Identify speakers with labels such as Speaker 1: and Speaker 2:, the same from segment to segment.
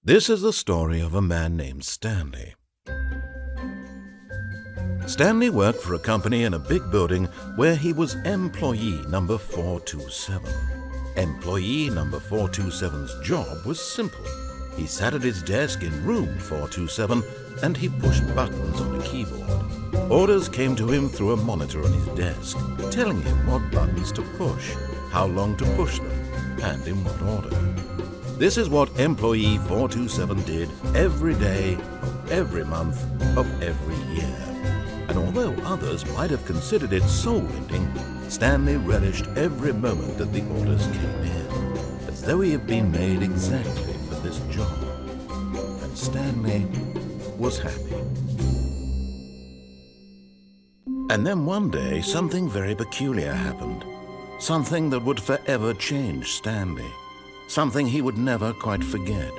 Speaker 1: This is the story of a man named Stanley. Stanley worked for a company in a big building where he was employee number 427. Employee number 427's job was simple. He sat at his desk in room 427 and he pushed buttons on a keyboard. Orders came to him through a monitor on his desk, telling him what buttons to push, how long to push them, and in what order. This is what employee 427 did every day of every month of every year. And although others might have considered it soul-winding, Stanley relished every moment that the orders came in, as though he had been made exactly for this job. And Stanley was happy. And then one day, something very peculiar happened. Something that would forever change Stanley. Something he would never quite forget.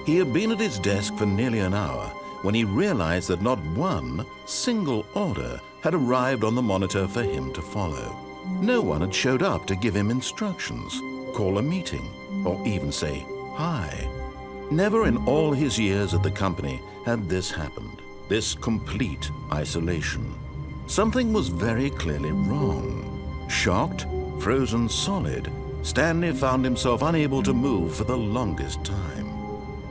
Speaker 1: He had been at his desk for nearly an hour when he realized that not one single order had arrived on the monitor for him to follow. No one had showed up to give him instructions, call a meeting, or even say hi. Never in all his years at the company had this happened, this complete isolation. Something was very clearly wrong. Shocked, frozen solid, Stanley found himself unable to move for the longest time.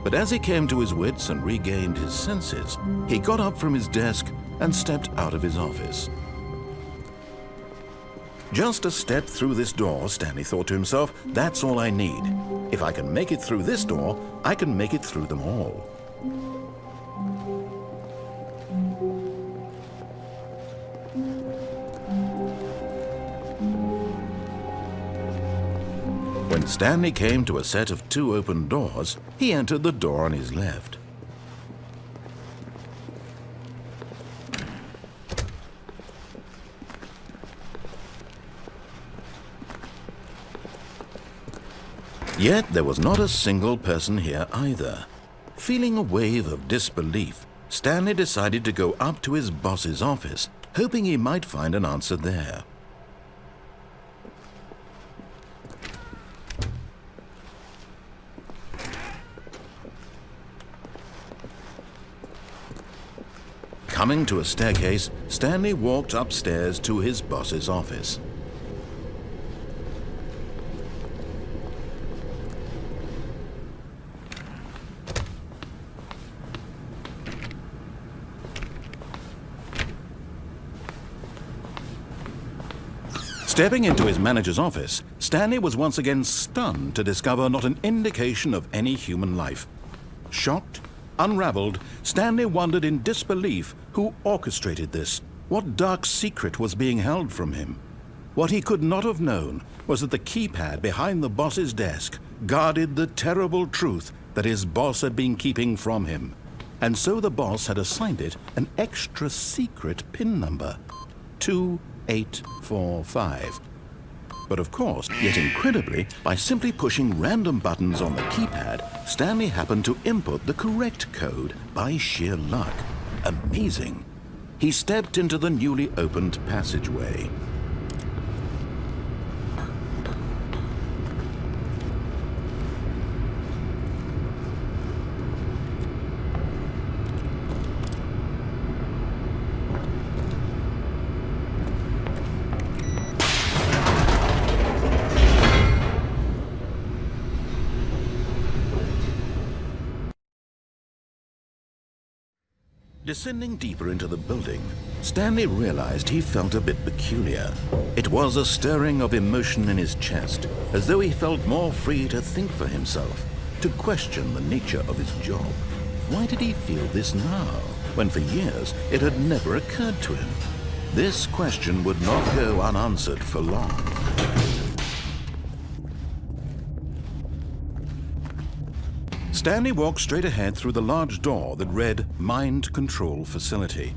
Speaker 1: But as he came to his wits and regained his senses, he got up from his desk and stepped out of his office. Just a step through this door, Stanley thought to himself, that's all I need. If I can make it through this door, I can make it through them all. When Stanley came to a set of two open doors, he entered the door on his left. Yet there was not a single person here either. Feeling a wave of disbelief, Stanley decided to go up to his boss's office, hoping he might find an answer there. Coming to a staircase, Stanley walked upstairs to his boss's office. Stepping into his manager's office, Stanley was once again stunned to discover not an indication of any human life. Shocked, unraveled, Stanley wondered in disbelief who orchestrated this. What dark secret was being held from him? What he could not have known was that the keypad behind the boss's desk guarded the terrible truth that his boss had been keeping from him. And so the boss had assigned it an extra secret PIN number, 2845. But of course, yet incredibly, by simply pushing random buttons on the keypad, Stanley happened to input the correct code by sheer luck. Amazing. He stepped into the newly opened passageway. Descending deeper into the building, Stanley realized he felt a bit peculiar. It was a stirring of emotion in his chest, as though he felt more free to think for himself, to question the nature of his job. Why did he feel this now, when for years it had never occurred to him? This question would not go unanswered for long. Stanley walked straight ahead through the large door that read Mind Control Facility.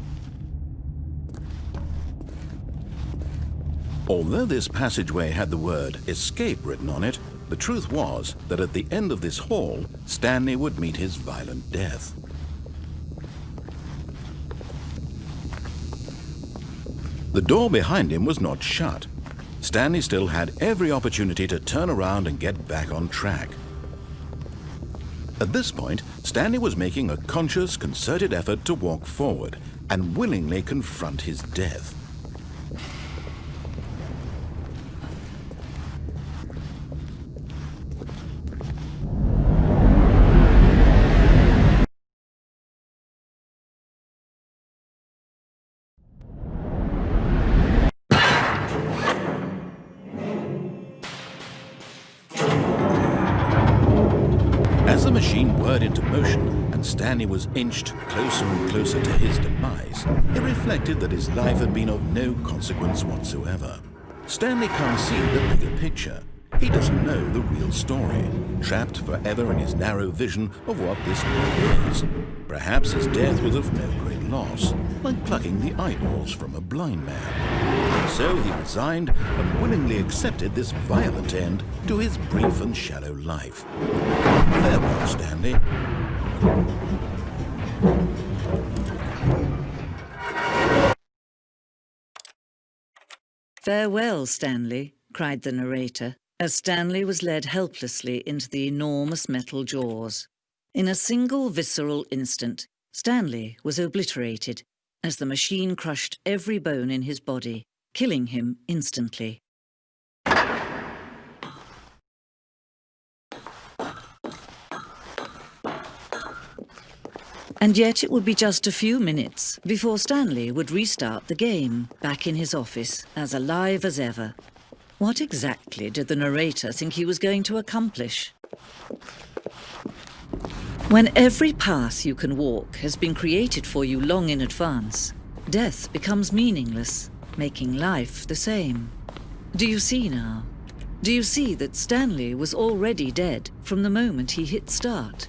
Speaker 1: Although this passageway had the word Escape written on it, the truth was that at the end of this hall, Stanley would meet his violent death. The door behind him was not shut. Stanley still had every opportunity to turn around and get back on track. At this point, Stanley was making a conscious, concerted effort to walk forward and willingly confront his death. As the machine whirred into motion and Stanley was inched closer and closer to his demise, he reflected that his life had been of no consequence whatsoever. Stanley can't see the bigger picture. He doesn't know the real story, trapped forever in his narrow vision of what this world is. Perhaps his death was of no great loss, like plucking the eyeballs from a blind man. So he resigned and willingly accepted this violent end to his brief and shallow life. Farewell, Stanley.
Speaker 2: "Farewell, Stanley," cried the narrator, as Stanley was led helplessly into the enormous metal jaws. In a single visceral instant, Stanley was obliterated as the machine crushed every bone in his body, killing him instantly. And yet it would be just a few minutes before Stanley would restart the game, back in his office, as alive as ever. What exactly did the narrator think he was going to accomplish? When every path you can walk has been created for you long in advance, death becomes meaningless, making life the same. Do you see now? Do you see that Stanley was already dead from the moment he hit start?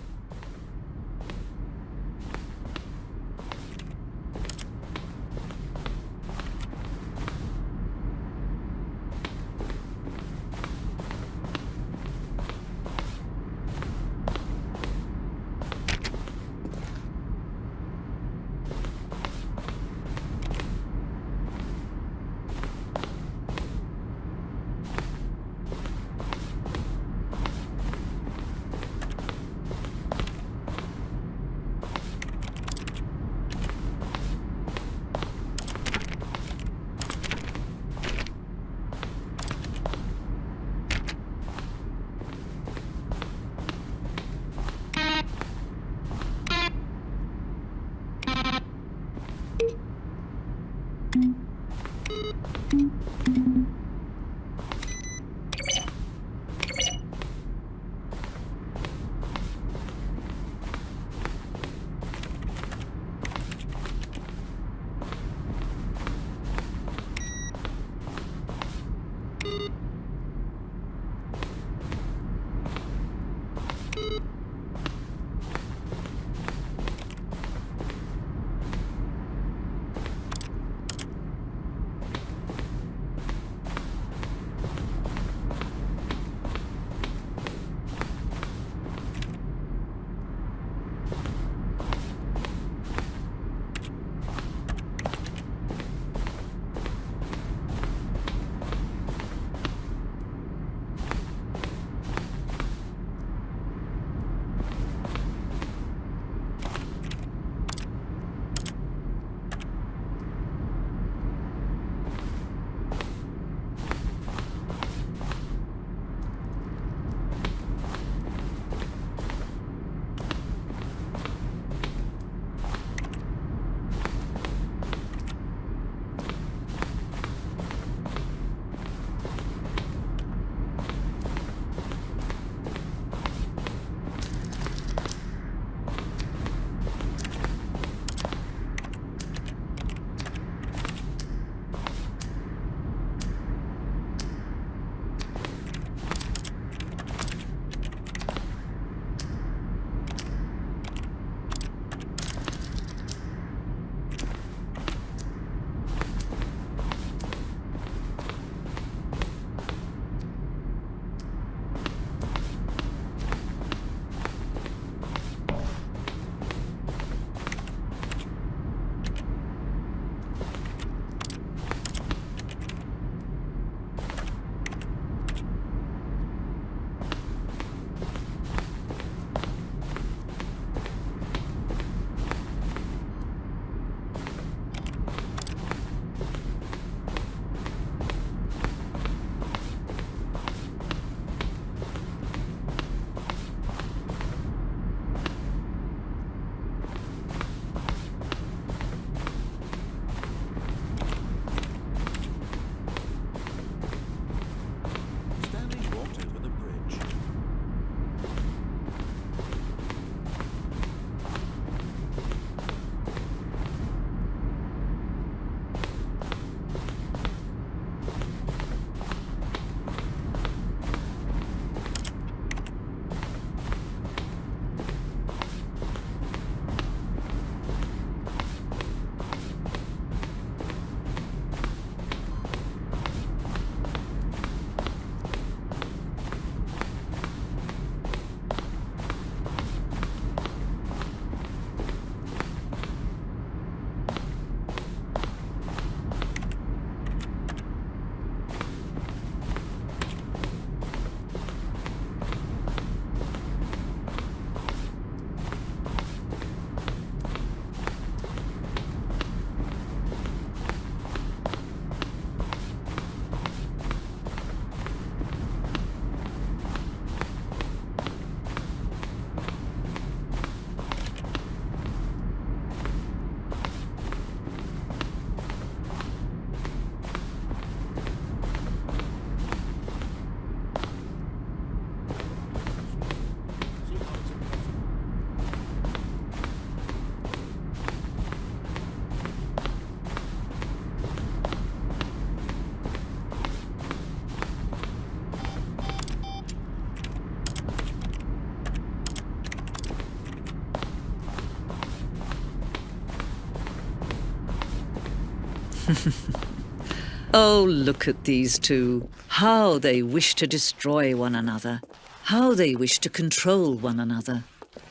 Speaker 2: Oh, look at these two. How they wish to destroy one another. How they wish to control one another.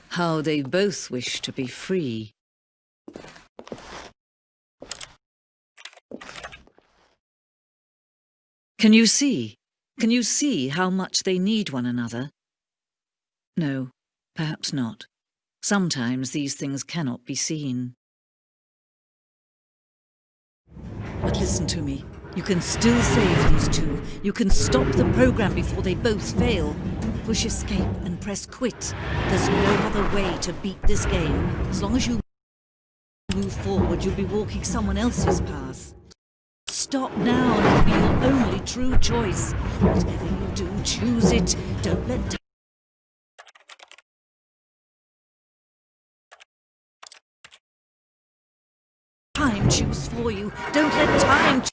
Speaker 2: How they both wish to be free. Can you see? Can you see how much they need one another? No, perhaps not. Sometimes these things cannot be seen. But listen to me. You can still save these two. You can stop the program before they both fail. Push escape and press quit. There's no other way to beat this game. As long as you move forward, you'll be walking someone else's path. Stop now, and it'll be your only true choice. Whatever you do, choose it. Don't let time choose for you. Don't let time